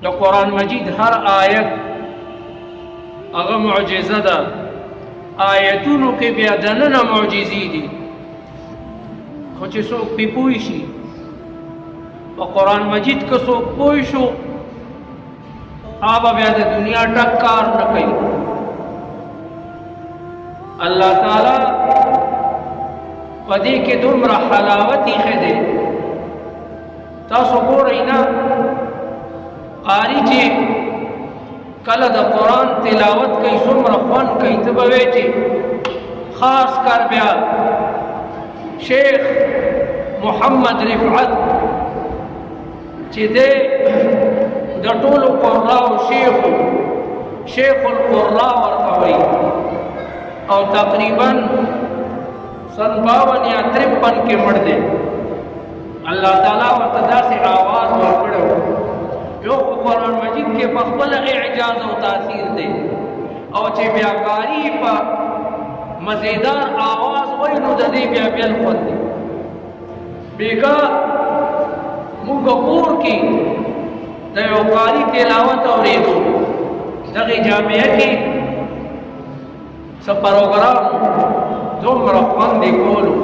د قرآن مجید هر آیت هغه معجزه ده. آیتونو کې بیا دننه معجزې دي، خو چې څوک پې پوه شي، په قرآن مجید که څوک پوه شو هغه بیا د دنیا ټک کار نه کوي. الله تعالی په دې کې دومره حلاوت ایښی دی. تاسو ګورئ نه، قاری چې کله د قرآن تلاوت کوي څومره خوند کوي. ته به وایې چې خاص کر بیا شیخ محمد رفعت چې دی د ټولو قراو شیخ القرا ورته وایي، او تقریبا 52 یا 53 کې مړ دی. الله تعالی ورته داسې آواز ورکړی و. یو په قرآن مجید کې په خپله اعجاز او تاثیر دی، او چې بیا قاری په مزیدار آواز وایي نو د دې بیا بل خوند دی. بیګا موږ کور کې د یو قاری تلاوت اورېدو، دغې جامعه کې څه پروګرام دومره خوند یې کولو.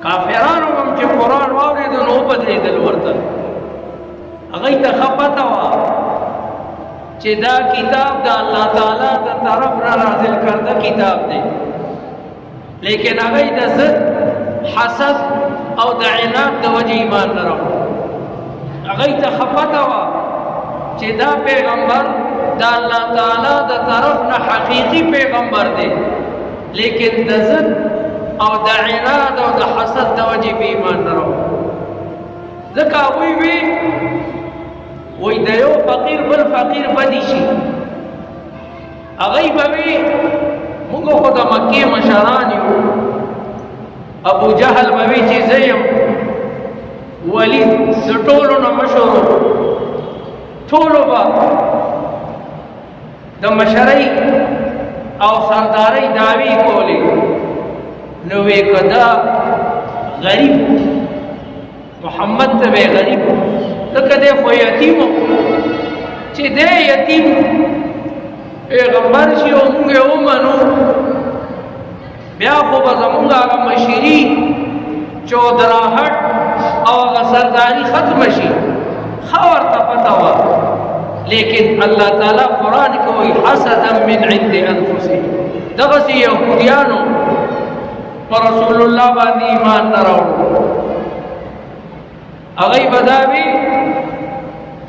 کافرانو هم چې قرآن واورېدو نو وبدرېدل ورته. هغوی ته ښه پته وه چې دا کتاب د الله تعالی د طرف نه نازل کرده کتاب دی، لیکن هغوی د ضد حسد او د عناد د وجې ایمان نه راوړ. هغوی ته ښه پته وه چې دا پیغمبر د الله تعالی د طرف نه حقیقي پیغمبر دی، لیکن د ضد او د عناد او د حسد د وجې په ایمان نه راوړ. ځکه هغوی وی د یو فقیر بل فقیر بدی شي. هغوی به وي موږ خو د مکې مشران یو. ابو جهل به وي چې زه یم ولید د ټولو نه مشهور، ټولو به د مشرۍ او سردارۍ دعوې کولې. نو وی که دا غریب محمد ته به غریب ځکه دی خو یتیم و، چې دی یتیم پیغمبر شي او موږ یې ومنو بیا خو به زموږ هغه مشري چودراهټ او هغه سرداري ختمه شي. ښه ورته پته وه، لیکن الله تعالی قرآن کې وایي حسدا من عند انفسهم. دغسې یهودیانو په رسول الله باندې ایمان نه راوړو. هغوی به دا وي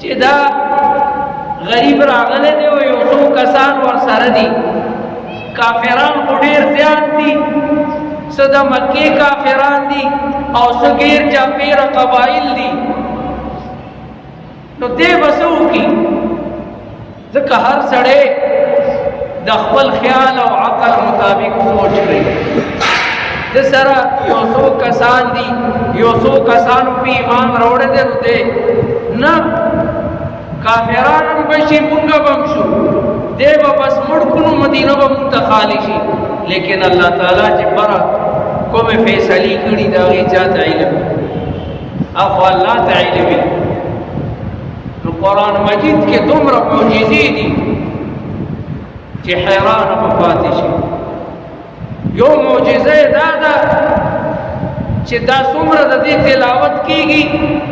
چې دا غریب راغلی دی او یو څو کسان ورسره دي. کافران خو ډېر زیات دي، څه د مکې کافران دي او څه غیر چاپېره قبایل دي. نو دی به څه وکړي؟ ځکه هر سړی د خپل خیال او عقل مطابق سوچ کوي. د سره یو څو کسان دي، یو څو کسانو په ایمان راوړی دی، نو دی نه کافران هم به شي مونږ به هم شو، دی به بس مړ کړو مدینه به مونږ ته خالي شي. لیکن الله تعالی چې بره کومې فیصلې کړي د هغې چا ته علم وي، خو الله ته علم وي. نو قرآن مجید کې دومره معجزې دي چې حیرانه به پاتې شي. یو معجزه دا ده چې دا څومره د دې تلاوت کېږي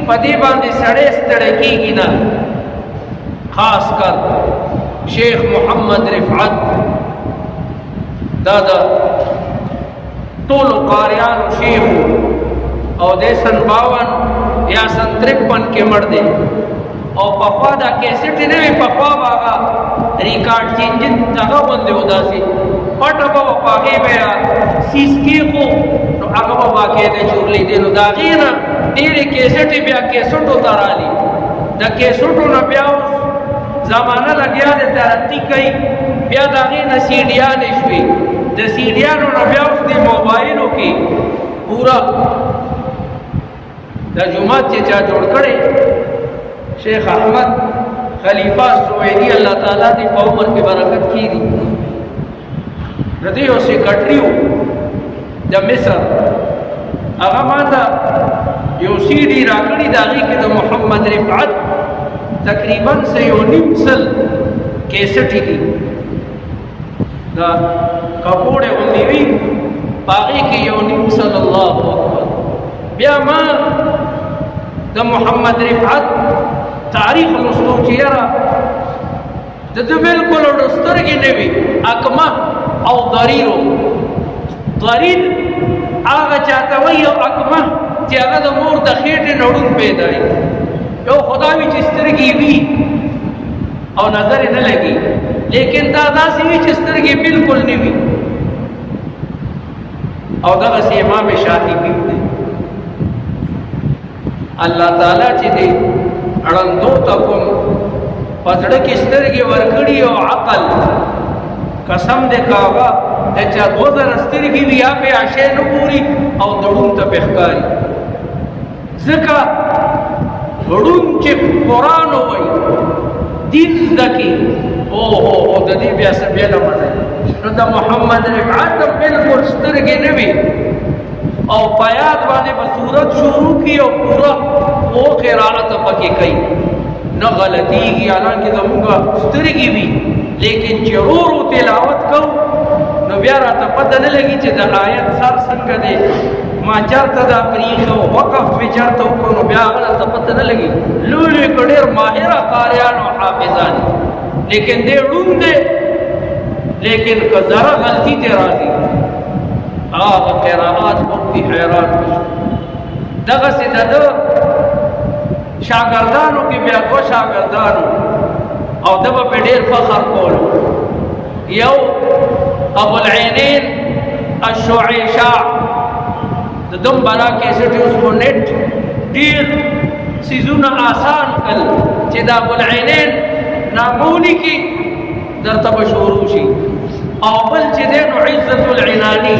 په دې باندې سړی ستړی کېږي نه. خاص کر شیخ محمد رفعت دا د ټولو قاریانو شیخ او د 52 یا 53 کې مړ دی. او پخوا دا کیسټ نه وي، پخوا به هغه ریکارډ چینجن دغه غوندې و، داسې پټه به په هغې به سیس کېښو نو هغه به باقاعده چورلېدې. نو د هغې نه ډېرې کیسټې بیا کیسټو ته رالي. د کیسټو نه بیا اوس زمانه لګیا دی ترقي کوي، بیا د هغې نه سیډیانې شوې. د سیډیانو نه بیا اوس د موبایلو کې پوره د جومات چې چا جوړ کړی شیخ احمد خلیفہ سویدی، الله تعالی دې په عمر کې برکت کړي. د دې یو سیکرټري و د مصر، هغه ما ته یو سیډي راکړي د هغې کې د محمد رفعت تقریباً سے 9 سل کیسٹی دی دا کپوڑے غنیوی باقی کی 9 سل اللہ اکبر بیا ما دا محمد رفعت تاریخ مستو چیرا دا بالکل رسترگی نوی اکمہ او ضریرو ضریر آغا چاہتا وی او اکمہ چی آغا دا مور دا خیٹ نوڑن پیدائی یو خداوی چسترگی بھی او نظر نہ لگی لیکن دادا سی بھی چسترگی بالکل نہیں بھی او دا سی امام شافعی بھی دے اللہ تعالیٰ چی دے اڑندو تکم پزڑ کی سترگی ورکڑی او عقل قسم دے کاغا چا 2000 سترگی بھی آپے آشے نو پوری او دڑون تا بخکاری ذکا دڑون چے قرآن ہوئی دین زدکی او دا دی بیاسا بیلا مزائی نو دا محمد رفعت بالکل سترگی نبی او پیاد وانے بصورت شروع کی او پورا او قرآنت پکی کئی نہ غلطی گی حالانکہ دمونگا سترگی بھی لیکن چرورو تلاوت کو نو بیارا تا پتہ نہ لگی چی دا آیت سار سنگ دے ما چارتا دا پریخ و وقف میں چارتا ہو نو بیا غلط تا پتہ نہ لگی لولی کڑیر ماہرہ قاریان و حافظان لیکن دے رون دے لیکن ذرا غلطی تے راضی آغا قراءات بکتی حیران بشو دغا سے دا شاگردانو کی بیا کو شاگردانو او دبا پہ دیر فخر کولو یو ابو العینین الشعیشاء دم بنا کیسٹی اس کو نیٹ دیر سیزون آسان کل چی دا ابو العینین نامونی کی در تب شوروشی او بل چی دین عزت العنانی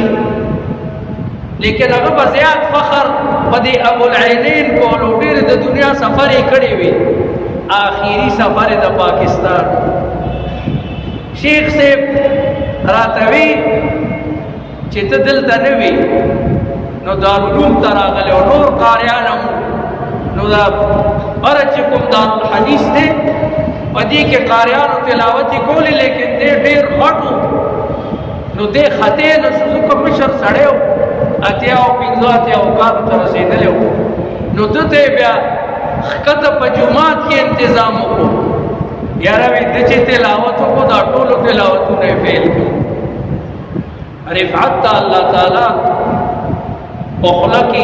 لیکن اگر بزیاد فخر بدی ابو العینین کو لوٹیر دا دنیا سفر کڑی ہوئی آخری سفر دا پاکستان شیخ سے راتوی چیت دل تنوی نو دارالعلوم تراغلے و نور قاریانم نو دا برچکم دارالحدیث دے ودی کے قاریان و تلاوتی کولی لیکن دے دیر خطو نو دے خطے نسوزو مشر سڑے ہو اتیاو پینزو اتیاو کارو ترسیدلے ہو نو دتے بیا خط پا جماعت کی انتظاموں کو یاروی دچے تلاوتوں کو دا ٹولو تلاوتوں نے فیل کی رفعت تا اللہ تعالیٰ اخلا کی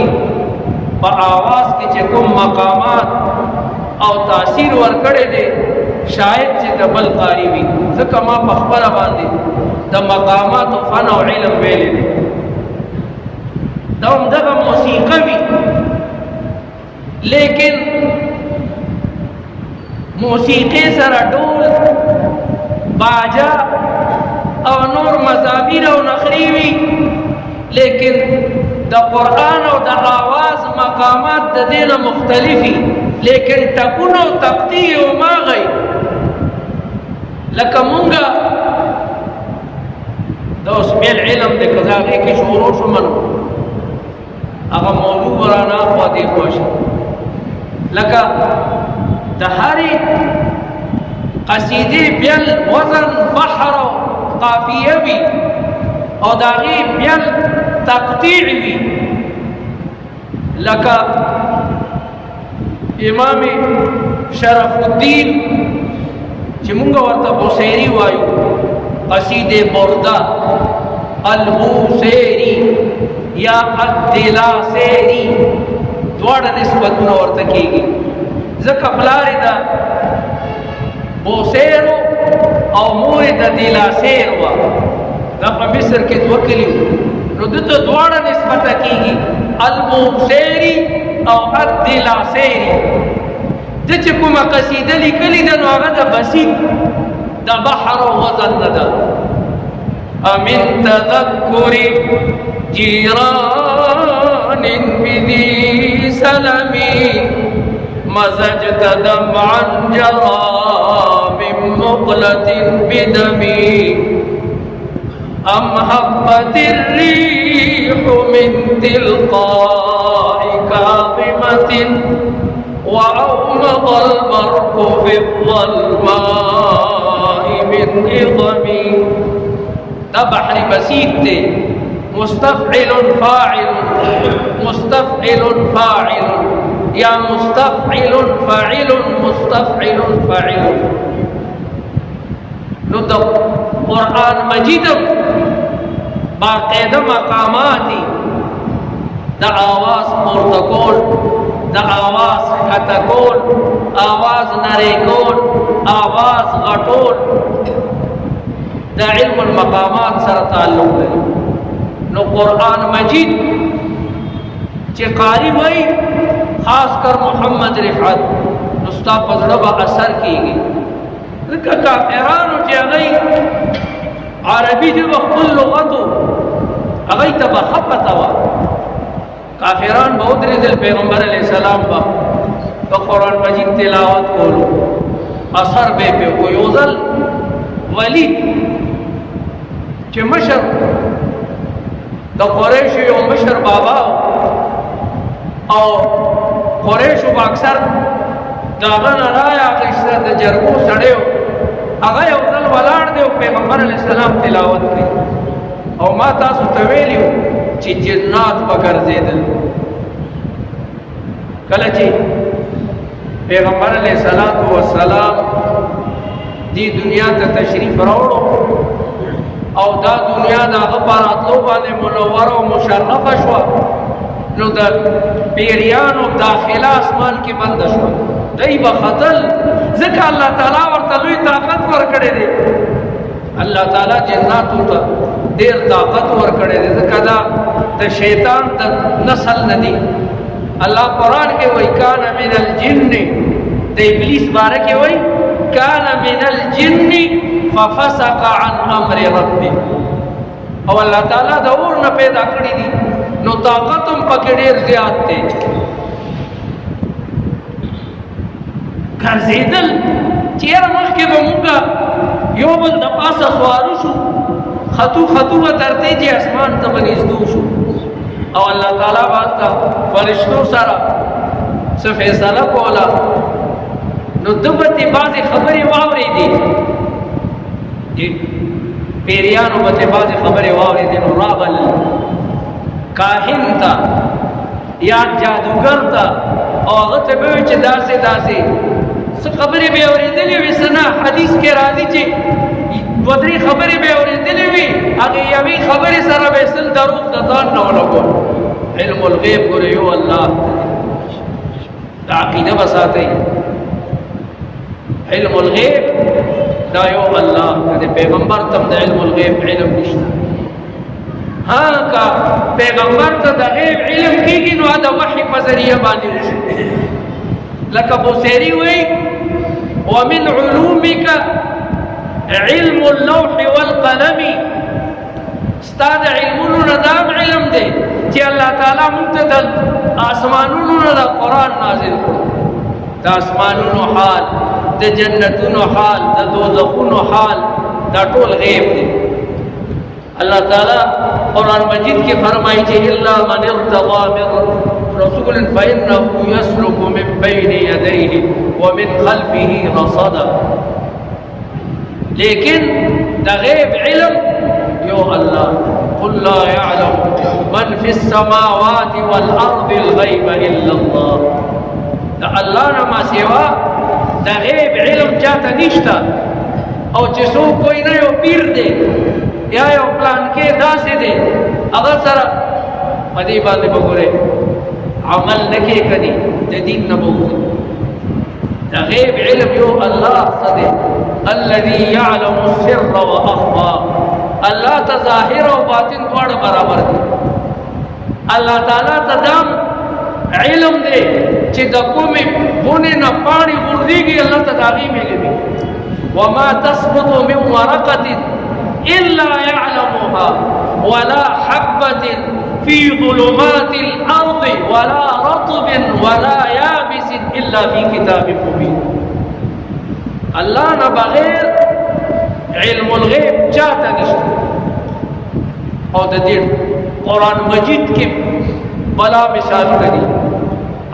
با آواز کی چکم مقامات او تاثیر ورکڑے دے شاید چے دبل قاری بھی ذکر ما پخبر باندے دا مقامات و فن و علم ویلے دے دا امدگا موسیقی بھی لیکن موسیقی سر ڈول باجا او نور مزامین او نخریوی لیکن دا قرآن او دا آواز مقامات دا دین مختلفی لیکن تکون او تقطیع او ما غی لکا منگا دا اس بیل علم دے کزاغی کی شعورو شمنو اگا موضوع برانا خوادی خوش لکا دہاری قصیدی بیل وزن بحر و قافیہ بھی او داغی بیل تقطیع بھی لکا امام شرف الدین چی منگا ورطا بوسیری وایو قصید بردہ البوسیری یا الدلاسیری دوڑا نسبت ورطا کی گی زکا پلاری دا بوسیرو او موری دا دلاسیرو دا پا مصر کے دوکلیو نو دو دوڑا نسبت کی گی البوسیری او الدلاسیری دچ کما قصیدہ لکلی دا نو آگا دا بسیط دا بحر و وزن دا امن تذکر جیران بذی سلمی مزجت دمعا جرى من مقلة بدمي أم هبت الريح من تلقاء كاظمة وأومض البرق في الظلماء من إضمي. دا بحر بسيط تے مستفعل فاعل مستفعل فاعل یا مستفعل فاعل مستفعل فاعل. نو دا قرآن مجید باقاعدہ مقاماتی دا آواز پورتکول دا آواز خطکول آواز نریکول آواز غٹول دا علم المقامات سر تعلق ہے. نو قرآن مجید چی قاری ہوئی خاص کر محمد رفعت نستا پزڑبا اثر کی گئی. لکہ کافرانو چی اگئی عربی دی وقت لغتو اگئی تبا خپتوا کافران بہت رضل پیغمبر علیہ السلام با قرآن مجید تلاوت کولو اثر بے پہ کوئی اوزل ولید چی مشر دا قریشو یو مشر بابا او قریشو با اکثر داغن رایا قشتر دا جرگو سڑیو اگئی اوزل ولاڑ دیو پیغمبر علیہ السلام تلاوت کی او ما تاسو تویلیو چی جنات بگر زیدل. کلا چی پیغمبر علیہ السلام دی دنیا تا تشریف روڑو او دا دنیا دا غباراتلو بانے منور و مشرف شوا نو دا پیریانو داخلہ اسمان کی بند شوا دای بخطل ذکر اللہ تعالیٰ ورطلوی طاقت ورکڑے دے. اللہ تعالیٰ جناتو تا دیر طاقت ورکڑے دے ذکر دا شیطان دا نسل ندی. اللہ قرآن کے وہی کان من الجن دا ابلیس بارے کے وہی کان من الجن ففسق عن امر ربی. او اللہ تعالیٰ دا اور نہ پیدا کری دی نو طاقتم پکے دیر زیاد تے گھر زیدل چیر مخ کے بمونگا یو بل دا پاسا سوارو شو خطو خطو و درتے جی اسمان تا بنیزدو شو او اللہ تعالیٰ بانتا فرشتو سارا سفیصلہ کولا نو دبتی بازی خبری واوری دی پیریانو بتے بازی خبری واوری دی نو رابل کاہن تا یا جادوگر تا او غط بیوچ داسے داسے سو خبری بے اوری دلی وی سنا حدیث کے راضی چی ودری خبری بے اوری دلی وی اگه یوی خبری سر بیسل دروغ دزان نو لگو. علم الغیب گریو اللہ دا عقیدہ بساتے علم الغیب دا یو اللہ دا پیغمبر تم دا علم الغیب علم نشتا. ہاں کا پیغمبر تا دا غیب علم کی گی نو دا وحی پذریعہ بانی رشد لکہ بوسیری ہوئی ومن علومک علم اللوح والقلم. استاد علمونو ندام علم دے چی اللہ تعالیٰ منتدل آسمانونو ندا قرآن نازل کرو دا آسمانونو حال دا جنتونو حال دا دوزخونو حال دا طول غیب دے. اللہ تعالیٰ قرآن مجید کی فرمائی چی اللہ من ارتضا من رسول فإنه يسلك من بين يديه ومن خلفه رصدا. لیکن دا غیب علم یو اللہ قل لا يعلم من في السماوات والارض الغیب الا اللہ. دا اللہ نما سوا دا غیب علم جاتا نشتا او چسو کوئی نہ یو پیر دے یا یو پلان کے دا سے دے اگر سر مدی باندے بگورے عمل نکے کدی دین نبوت. دا غیب علم یو اللہ صدے الذي يعلم السر واخفى. اللہ تا ظاہر و باطن دوڑ برابر دے. اللہ تعالیٰ تا دام علم دے چی دکو میں بونے نہ پانی غردی گی اللہ تا داغی میں گی. وما تسقط من ورقة إلا يعلمها ولا حبة في ظلمات الأرض ولا رطب ولا يابس إلا في كتاب مبين. اللہ نہ بغیر علم الغیب چاہتا نشتا. اور دیر قرآن مجید کے بلا مثال کری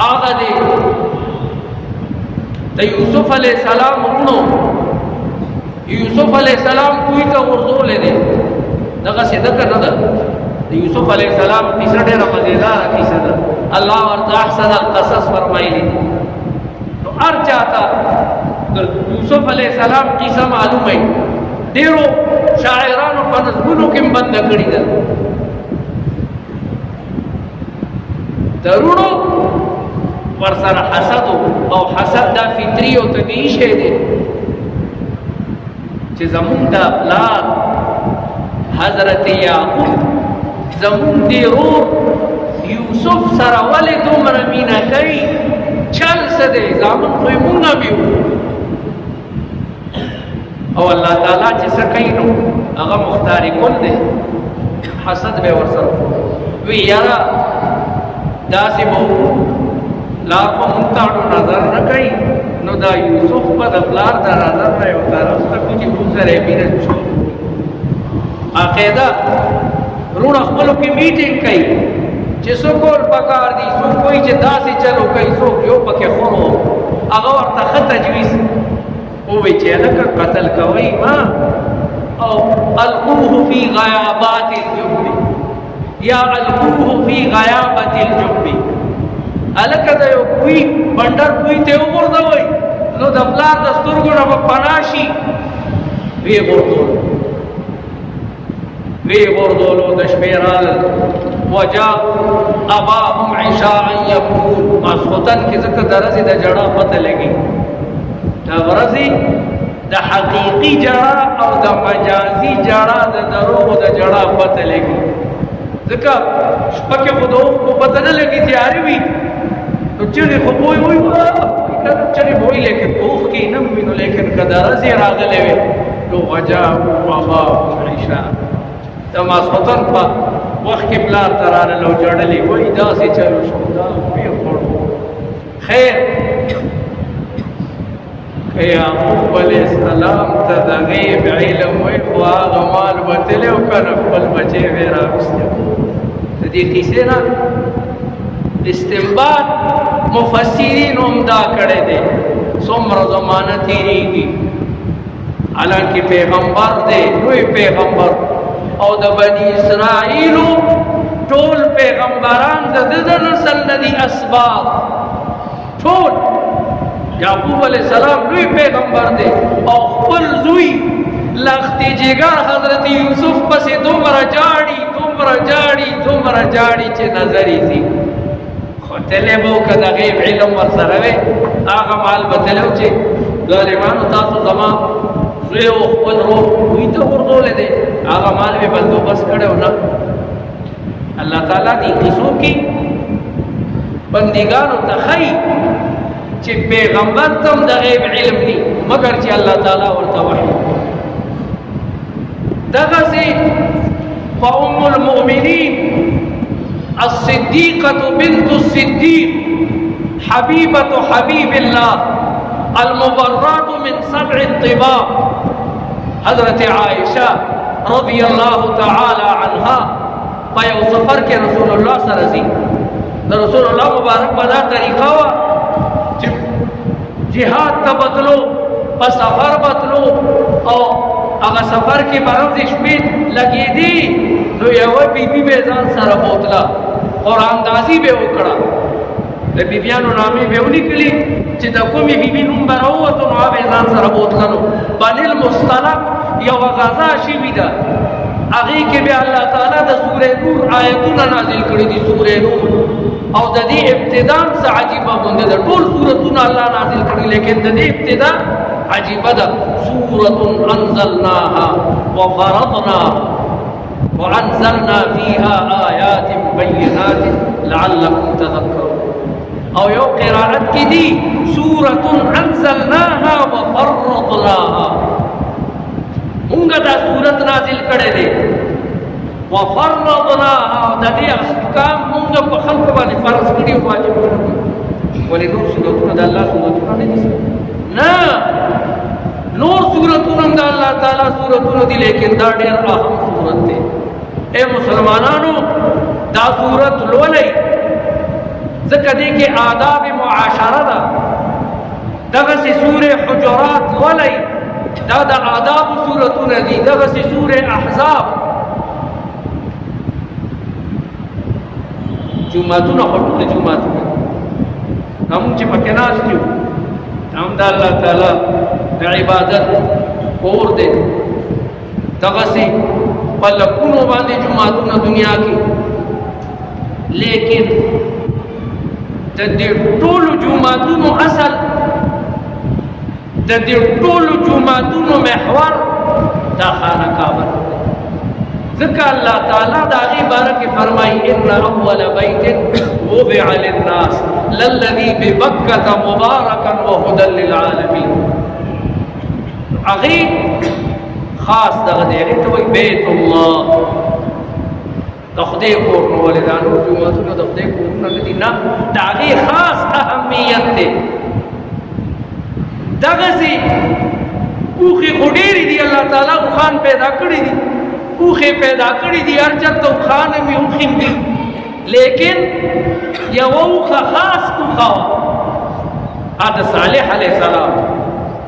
آغا دے د یوسف علیہ السلام ورونو یوسف علیہ السلام کوی ته ورزولې دي دغه څه دغه نه ده د یوسف علیہ السلام کیسه ډېره مزیدار کیسه ده الله ورته احسن القصص فرمایلی نو هر چاته د یوسف علیہ السلام کیسه معلومه ډېرو شاعرانو په نظمونو کې بند کړی ده درونو ورسره حسد او حسد دا فطری او طبیعي شی دی چې زمونږ د پلار حضرت یعقوب زمونږ د ورور یوسف سره ولې دومره مینه کوي چل څه دی زامن خو یې مونږ هم یو او الله تعالی چې څه کوي نو هغه مختار کل دی حسد به ورسره وی یاره داسې به پلار په مونږ ته نظر نه کوي نو دا یوسف په د پلار د نظر نه یو طرف ته کوي چې مونږ سره یې مینه شو عقیده رونه خپلو کې میټینګ کوي چې څوک کول پکار دي څوک کوي چې داسې چلو کوي څوک یو پکې خورو هغه ورته ښه تجویز ووایي چې هلکه قتل کوئ ما او القوه فی غیابات الجب یا القوه فی غیابت الجب هلکه د یو کوی بنډر کوی ته وغورځوئ نو د پلار د سترګو نه به پناه شي وی غردولو د شپې رالل وجاءوا اباهم عشاء یبکون ماسخوتن کې ځکه د ورځې د ژړا پته لګي د ورځې د حقیقي ژړا او د مجازي ژړا د دروغو د ژړا پته لګي ځکه شپه کې خو د اوښکو پته نه لګي تیارې وي نو چغې خو بوی وایي چغې بوی لیکن په اوښ کې نه وي نو لیکن که د ورځې راغلی وي نو وجاءوا اباهم عشاء د ماسخوتن په وخت کې پلار ته رالل او ژړلې وایي داسې چلو شو دا پرېښوړو خیر که یعقوب علیہ السلام ته د غیب علم وایي خو هغه مال به تللی او که نه خپل بچی به یې راویستی د دې کیسې نه استنباط مفسرین هم دا کړی دی څومره زمانه تېرېږي حالانکه پیغمبر دی لوی پیغمبر او د بنی اسرائیلو ټول پیغمبران د نسل نه دي اسباط ټول یعقوب علیہ السلام لوی پیغمبر دی او خپل زوی لخت جگر حضرت یوسف پسې دومره جاړي چې نظر یې ځي خو تللی به و که د غیب علم ورسره وی هغه مال به تللی و چې ظالمانو تاسو زما زوی او خپل روح دوی ته غورځولی دی هغه مال مې بندوبست کړی و نه الله تعالی دې کیسو کې بندګانو ته ښایي چې پیغمبر ته هم د غیب علم دي مګر چې الله تعالی ورته وحي دغسې فأم المؤمنين الصديقة بنت الصديق حبيبة حبيب الله المبرات من 7 طباق حضرت عائشہ رضی اللہ تعالی عنها په یو سفر کې رسول الله سره ځي د رسول الله مبارک په دا طریقه وه چې جهاد ته بتلو په سفر بتلو او هغه سفر کې به هم د شپې لګېدې نو یوه بیبي به ځان سره بوتله قراندازي به وکړه د بیبیانو نامې به ولیکلي چې د کومې بیبي نوم به راووتو نو هغه به ځان سره بوتله نو بني المصطلق یوه غذا شوي ده هغې کې بیا الله تعالی د سورې نور آیتونه نازل کړي دي سورې نور او د دې ابتدا هم څه عجیبه غوندې ده ټول سورتونه الله نازل کړي لیکن د دې ابتدا عجیبه ده سورة انزلناها وفرضناها وانزلنا فيها آيات بينات لعلكم تذكرون او یو قرائت کې دي سورة انزلناها وفرضناها مونږ دا سورت نازل کړی دی وفرضناها د دې احکام مونږ په خلکو باندې فرض کړي او واجب کړي ولې نور سورتونه د الله سورتونه نه دي نه نور سورتونه د الله تعالی سورتونه دي لیکن دا ډېر اهم سورت دی اے مسلمانانو دا سورت لولئ ځکه دې کې آداب معاشره ده دغسی سور حجرات ولی دا دا آداب سورتون دی دغسی سور احزاب جمعتون خطوط جمعتون ہم چی پکناس دیو ہم دا اللہ تعالی دا عبادت اور دے دغسی پلکونو باندے جمعتون دنیا کی لیکن دا طول جمعتون اصل دا طول جمعتون محور دا خانہ کعبہ ذکر اللہ تعالیٰ دا غی بارک فرمائی ان اول بیت وضع للناس للذی ببکت مبارکا وہدى للعالمین اغی خاص دا غدیری توی بیت اللہ دخدے کورنو والدانو جمعتون دخدے کورنو ندینا دا غی خاص اہمیت دے دغسی اوخی خودیری دی اللہ تعالیٰ اوخان پیدا کری دی اوخی پیدا کری دی ارچت تو اوخان میں اوخیم دی لیکن یا اوخا خاص اوخا آد صالح علیہ السلام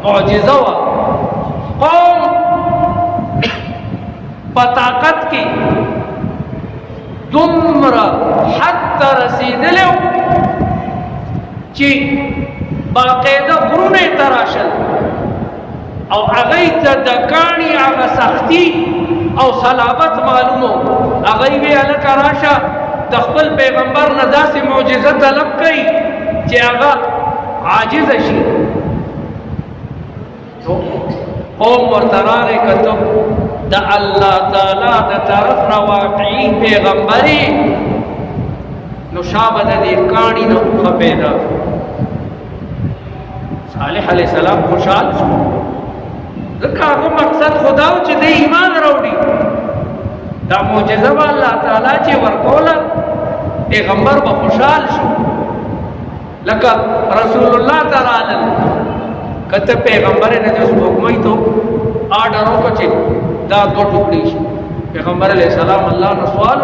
معجزہ و قوم پتاقت کی دمرا حد رسید لیو چی باقیدہ غرون تراشل او اغیت دکانی اغا سختی او صلابت معلومو اغیوی علک راشا دخبل پیغمبر ندا سے معجزہ طلب کئی چی اغا عاجز شی قوم ورطراغی کتب دا اللہ تعالی دا طرفنا واقعی پیغمبری نشابہ دا دیکانی نوخ پیدا صالح علیہ السلام خوشحال شو ذکر آگو مقصد خداو چی دے ایمان روڑی دا معجزہ با اللہ تعالیٰ چی ورکولا پیغمبر با خوشحال شو لکا رسول اللہ تعالیٰ کہتے پیغمبر نے جو حکمائی تو آڈروں کو چی دا دو ٹکڑی شو پیغمبر علیہ السلام اللہ نے سوال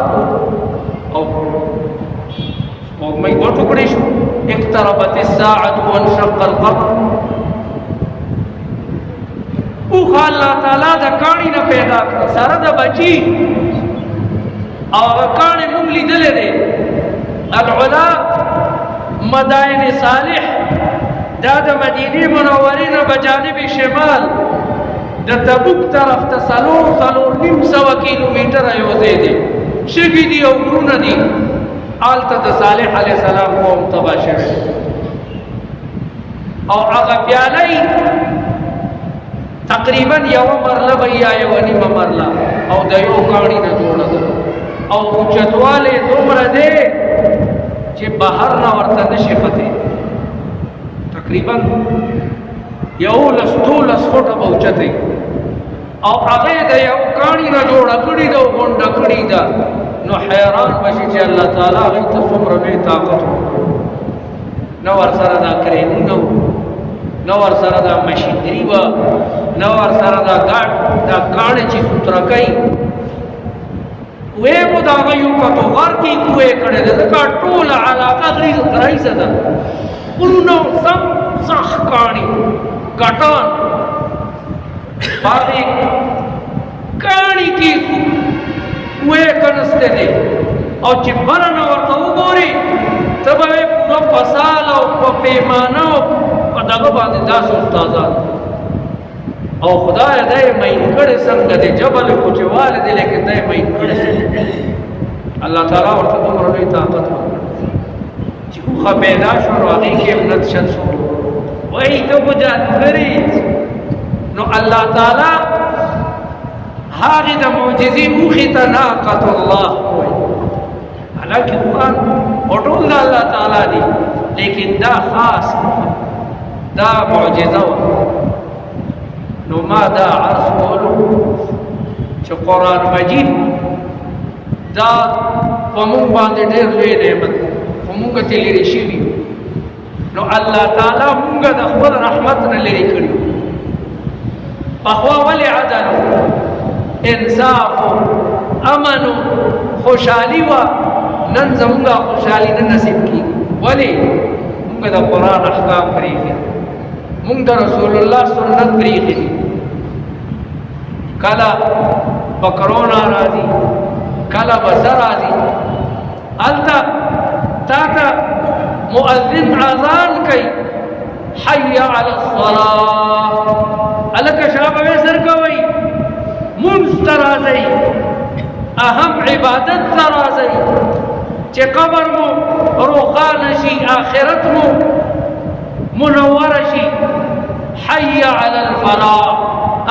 او حکمائی دو ٹکڑی شو اقتربت الساعت وانشق القمر اوخا اللہ تعالیٰ دا کانی نا پیدا کرا سارا دا بچی اور کانی مملی دلے دے العلا مدائن صالح دا دا مدینی منورین بجانب شمال دا تبوک طرف تا سلور نیم سوا کیلومیٹر ایوزے دے شگی دی او گرون دی آلتا دا صالح علیہ السلام قوم تبا شرح اور اگا پیالائی تقریباً یو مرلہ بیا یو نیم مرلہ او دا یو کانی نا جوڑا دا او اچتوالے دومرا دے چی بہر نا ورطا نشفتے تقریباً یو لستو لسخوٹا بوچتے او اگے دا یو کانی نا جوڑا کڑی دا گونڈا کڑی دا نو حیران بشی چی اللہ تعالیٰ غیتا سمر بے طاقت نور سر دا کرینو نور سر دا مشیدری با نور سر دا گاڑ دا کانے چی سترکائی کوئے کو دا غیو کا تو غر کی کوئے کڑے دا دکا ٹولا علاقہ غریز دا انہوں سب سخ کانی گٹان باقی کانی کی کوئے کنستے دے اور چی برن ورطا گوری تب ہے پورا پسال او پیمانا او دغه باندې داسې استادان او خدای دې مین کړه څنګه دې جبل کوچواله دې لیکن دې مین کړه الله تعالی ورته دومره لوی طاقت ورکړ چې خو پیدا شو راغی کې ابنت شد شو وای ته بجات کړی نو الله تعالی هغه د معجزې موخه ته ناقۃ الله وای حالانکه قرآن وټول د الله تعالی دی لیکن دا خاص دا معجزه نو ما دا عرض کولو چې قرآن مجید دا په موږ باندې ډېر لوی نعمت په موږ ته لري شوي نو الله تعالی موږ د خپل رحمت نه لري کړي پخوا ولې عدل انصاف امن خوشحالي وا نن زموږه خوشحالي نه نصیب کیږي ولې موږ د قرآن احکام پرېږدي مونږ د رسول الله سنت پریږدي کله بکرونا راځي کله بزر راځي التا تا ته مؤذن اذان کوي حي على الصلاه الک شابه سر کوي منسترازي اهم عبادت ترازي چې قبر مو روخان شي آخرت مو منور شي حي على الفلاح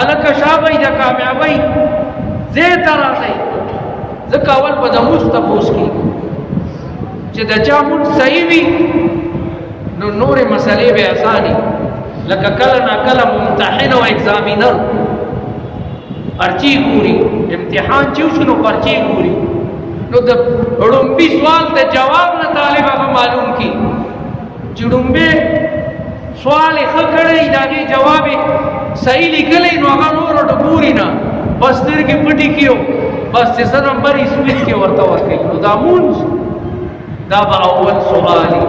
الک شابه د کامیابی زه ترازي ځکه اول په د مستفوس کې چې د چا مون صحیح وي نو نورې مسلې به اساني لکه کله نا کله ممتحن او ایگزامینر پرچی ګوري امتحان چې شنو پرچی ګوري نو د ړومبي سوال د جواب نه طالب هغه معلوم کی چې ړومبي سوال یې ښه کړی داغه جواب صحیح لیکلی نو هغه نور ډګوري نه بس درګه پټی کیو بس چې څه نمبر یې سویت کې ورته ورکړي نو دا مونږ دا به اول سوالی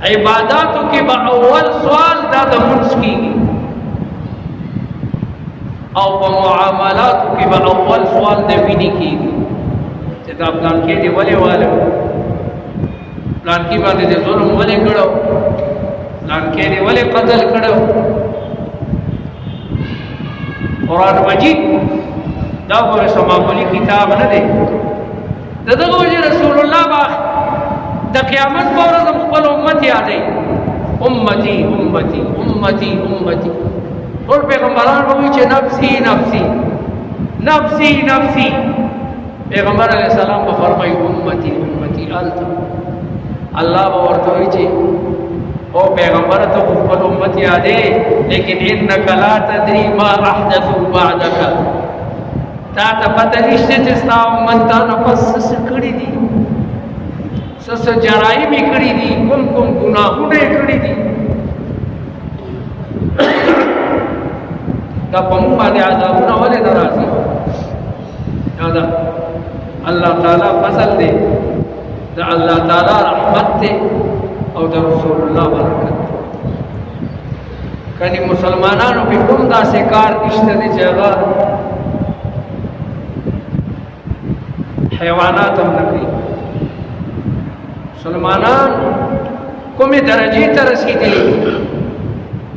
عباداتو کې به اول سوال دا د مونږ کېږي او په معاملاتو کې به اول سوال د وینې کېږي چې دا پلان کې دی ولې والو پلان کې باندې د ظلم ولې کړو پلان کې دی ولې قتل کړو قرآن مجید دا ګوره سماعلي کتاب نه دی دغه وجه رسول الله باغ د قیامت پر ورځ خپل امت یادې امتی امتی امتی امتی ټول پیغمبران وایي چې نفسي نفسي نفسي نفسي پیغمبر علیه السلام په فرمایي امتی امتی الته الله به ورته وایي چې او پیغمبر ته خپل امت یادې لیکن انک لا تدري ما احدثوا بعدك تا ته پته نشته چې ستا امت تا نه پس څه کړي دي څه جرایم یې کړي دي کوم کوم ګناهونه یې کړي دي دا په موږ باندې عذابونه ولې نه راځي دا الله تعالی فضل دی دا الله تعالی رحمت دی او د رسول الله برکت کله مسلمانانو په کوم داسې کار نشته دي چې هغه حیوانات هم نه کوي مسلمانان کومې درجې ته رسېدلي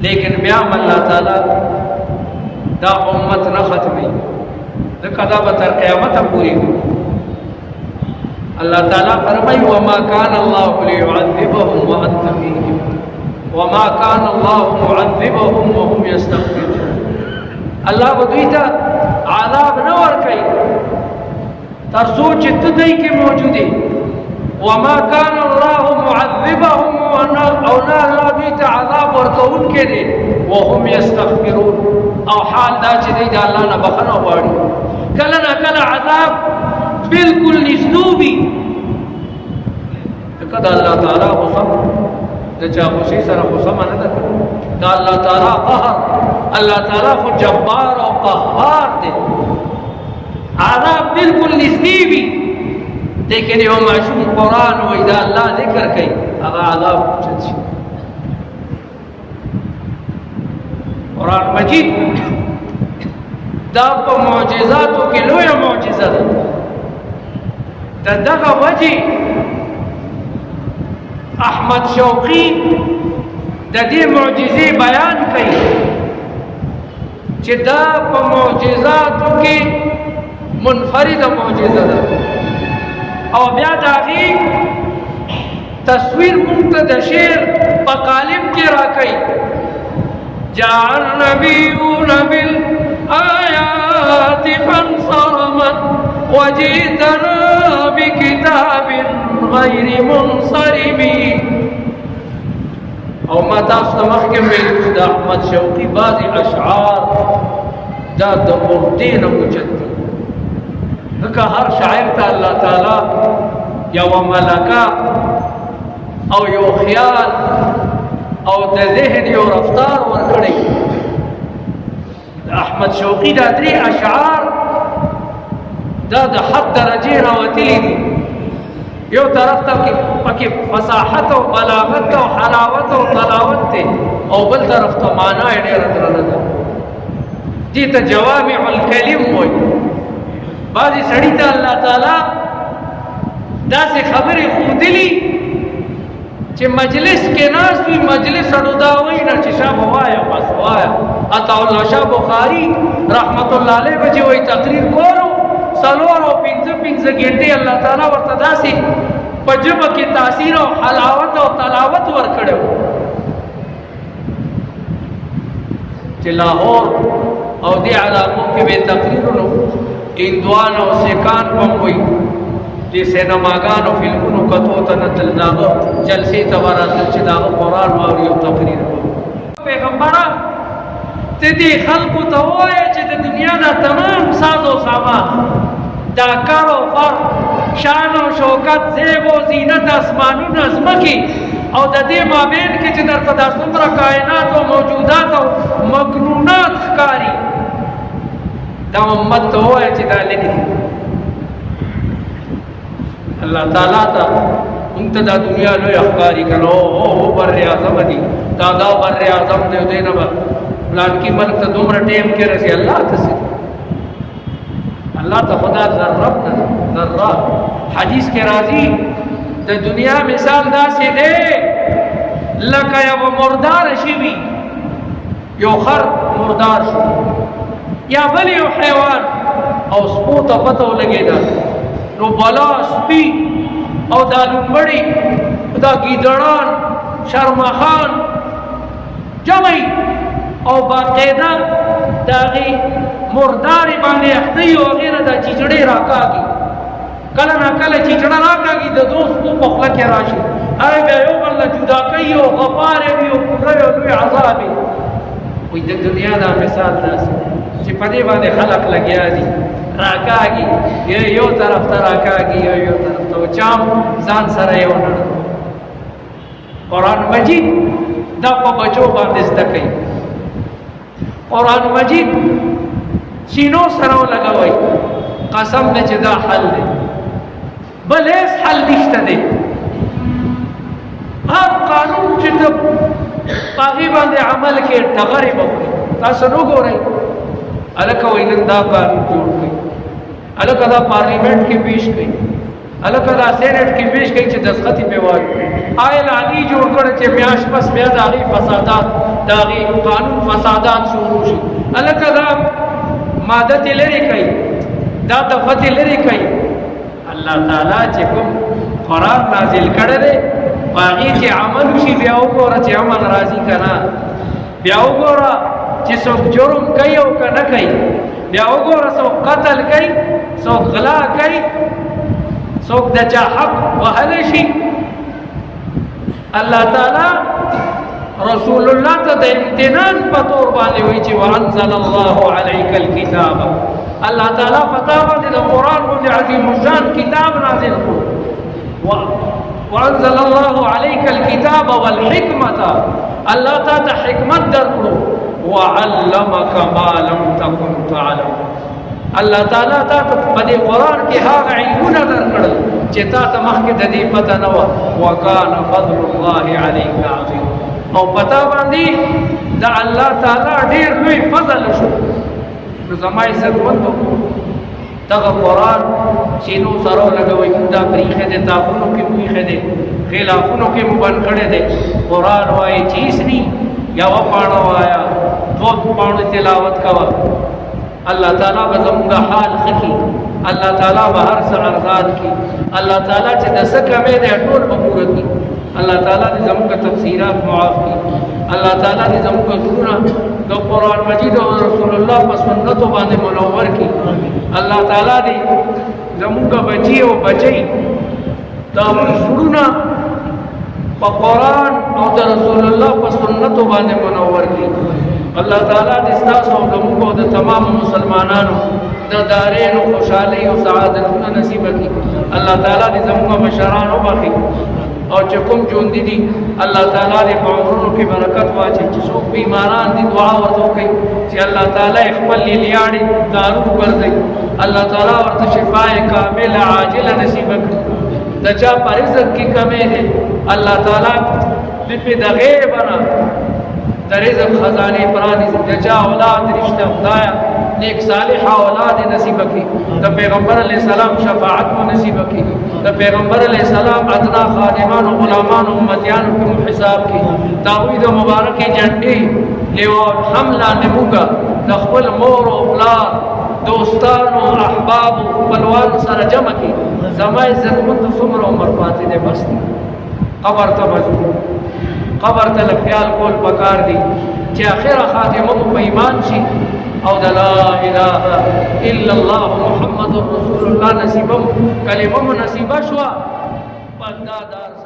لیکن بیا هم الله تعالی دا امت نه ختمي ځکه دا به تر قیامته پورې الله تعالی فرمایي وما كان الله ليعذبهم وانت فيهم وما كان الله معذبهم وهم يستغفرون الله به دوی ته عذاب نه ورکوي تر څو چې ته دوی کې موجود یې وما كان الله معذبهم او نه الله دوی ته عذاب ورکوونکی دی وهم يستغفرون او حال دا چې دوی د الله نه بخښنه غواړي کله نه کله عذاب بالکل نږدې ځکه د الله تعالی غصه د چاپلوسۍ سره غصه نه ده د الله تعالی قهر الله تعالی خو جبار او قهار دی عذاب بالکل نږدې وي لیکن یو معشوم قرآن وایي دا الله ذکر کوي هغه عذاب اوچت شي قرآن مجید دا په معجزاتو کې لویه معجزه ده د دغه وجې احمد شوقي د دې معجزې بیان کوي چې دا په معجزاتو کې منفرده معجزه ده او بیا د هغې تصویر موږ ته د شعر په قالب کې راکوي جاء النبيون بالآيات فانصرمت وجئتنا بكتاب غير منصرم او ما تاسو ته مخکې ویلي د احمد شوقي بعضې اشعار دا د اردې نه اوچت دي ځکه هر شاعر ته الله تعالی یوه ملکه او یو خیال او د ذهن یو رفتار ورکړی د احمد شوقي دا درې اشعار دا د حد درجې راوتلي دي یو طرف ته پکې فصاحت او بلاغت او حلاوت او تلاوت ته، او بل طرف ته معنا یې ډېره درنه ده. دې ته جوامع الکلم وایي. بعضې سړي ته الله تعالی داسې خبرې ښودلي چې مجلس کې ناست وي، مجلس اړو دا وایي نه چې شاه به وایه بس وایه. عطاالله شاه بخاري رحمت الله علیه به چې وایي تقریر کولو 4 او 5 ګنټې الله تعالی ورته داسې په ژبه کې تاثیر او حلاوت او تلاوت ورکړی و چې لاهور او دې علاقو کې به تقریرونو هندوان او سیکان هم وایي چې سینماګانو فلمونو کتو ته نه تل د هغه جلسې ته به راتلل چې د هغه قرآن واوري او تقریر وکړي. پیغمبره ته دې خلکو ته ووایه چې د دنیا دا تمام ساز او سامان، دا کار او فر، شان او شوکت، زیب او زینت، اسمانونه، ځمکې او د دې مابین کې چې درته دا څومره کائنات او موجودات او مکنونات ښکاري، دا امت ته ووایه چې دا لږ دي. الله تعالی ته موږ ته دا دنیا لوی ښکاري که نه او بر اعظم دي، دا بر اعظم دی، دی نه به فلانکي ملک ته دومره ټیم کې رسي. الله ته څه دي؟ الله ته خدا ذره نه ده، ذره. حدیث کې راځي د دنیا مثال داسې دی لکه یوه مرداره شوي، یو خر مردار شو یا بل یو حیوان او سپو ته پته ولګېده، نو بلا سپي او دا لومړي دا ګیدړان شرمخان جمعي او باقاعده د هغې مردارې باندې اخته او هغې نه دا چیچړې راکاږي. کله نا کله چیچړه راکاږي د دو سپو په خوله کې راشي، هغې بیا یو بل نه جدا کوي او غفار وي او پوره یو لوی عذاب وي. وایي د دنیا دا مثال داسې چې په دې باندې خلق لګیا دي، راکاږي یو طرف ته راکاږي یو طرف ته، چام ځان سره یو نه. قرآن مجید دا په بچو باندې زده کوي. قرآن مجید سینو سره ولګوئ، قسم دی چې دا حل دی، بل هیڅ حل نشته دی. هر قانون چې ته په هغې باندې عمل کې ټغرې به وکړي. تاسو نه ګورئ هلکه وایي نن دا قانون جوړ کړئ، هلکه دا پارلیمنټ کې پیش کړئ، هلکه دا سینټ کې پیش کړئ چې دستخط یې پرې واچوي. آیل علی جوړ کړی چې میاشت پس بیا د هغې فسادات، د هغې قانون فسادات شروع شي. هلکه دا ماده تې لرې کوي، دا دفعه تې لرې کوي. الله تعالی چې کوم قرآن نازل کړی دی په هغې چې عمل وشي، بیا وګوره چې امن راځي که نه، بیا وګوره چې څوک جرم کوي او که نه کوي، بیا وګوره څوک قتل کوي، څوک غلا کوي، څوک د چا حق وهلی شي. الله تعالی رسول الله ته د امتنان په طور باندې وایي چې وانزل الله علیک الکتاب، الله تعالی په تا باندې د قرآن غوندې عظیم الشان کتاب نازل کړو. وانزل الله علیک الکتاب والحکمة، الله تا ته حکمت درکړو. وعلمک ما لم تکن تعلم، الله تعالی تا ته په دې قرآن کې هغه علمونه درکړل چې تا ته مخکې د دې پته نه وه. وکان فضل الله علیک عظیم، او پتا باندې د الله تعالی ډېر لوی فضل شو. نو زما عزت مندو دغه قرآن سینو سره ولګوئ، دا پریښی دی، تاپونو کې مو ایښی دی، غلافونو کې مو بند کړی دی. قرآن وایي چې اسني یوه پاڼه وایه، 2 پاڼې تلاوت کوه. الله تعالی به زمونږ حال ښه کړي، الله تعالی به هر څه ارزان کړي، الله تعالی چې د څه کمی دی ټول به پوره کړي. الله تعالی دې زمونږ تفسیرات معاف کړي، الله تعالی دې زمونږ زړونه د قرآن مجید او رسول الله په سنتو باندې منور کړي. الله تعالی دې زمونږ بچي او بچی د زړونه په قرآن او د رسول الله په سنتو باندې منور کړي. الله تعالی دې ستاسو او زموږ او د تمام مسلمانانو د دارین او خوشحالۍ او سعادتونه نصیب کړي. الله تعالی دې زموږ مشران وبخښي، او چې کوم ژوندي دي الله تعالی دې په عمرونو کې برکت واچوي. چې څوک بیماران دي دعا ورته وکړئ چې الله تعالی خپل لیاړې دارو وګرځوي، الله تعالی ورته شفای کامله عاجله نصیب کړي. दचा पर रिज़्क़ की कमी है अल्लाह ताला पे दगे बना दरिज़्क़ खजाने परानी दचा औलाद रिश्ता खुदाया नेक सालिहा औलाद नसीब की द पैगंबर अलैहिस्सलाम शफाअत को नसीब की द पैगंबर अलैहिस्सलाम अदना खादिमान और गुलामान उम्मतियान के हिसाब की तावीद मुबारक की झंडी लेवा हमला नमुगा दखल मोर और औलाद दोस्तान और अहबाब पलवान सर जमा की जमा इज्जतमंद सुमर उमर पाते दे बस्ती कबर तबजू कबर तल ख्याल कोल पकार दी कि आखिर खातिमा को ईमान शी और ला इलाहा इल्लल्लाह मुहम्मदुर रसूलुल्लाह नसीबम कलिमा नसीबा शुआ बंदादार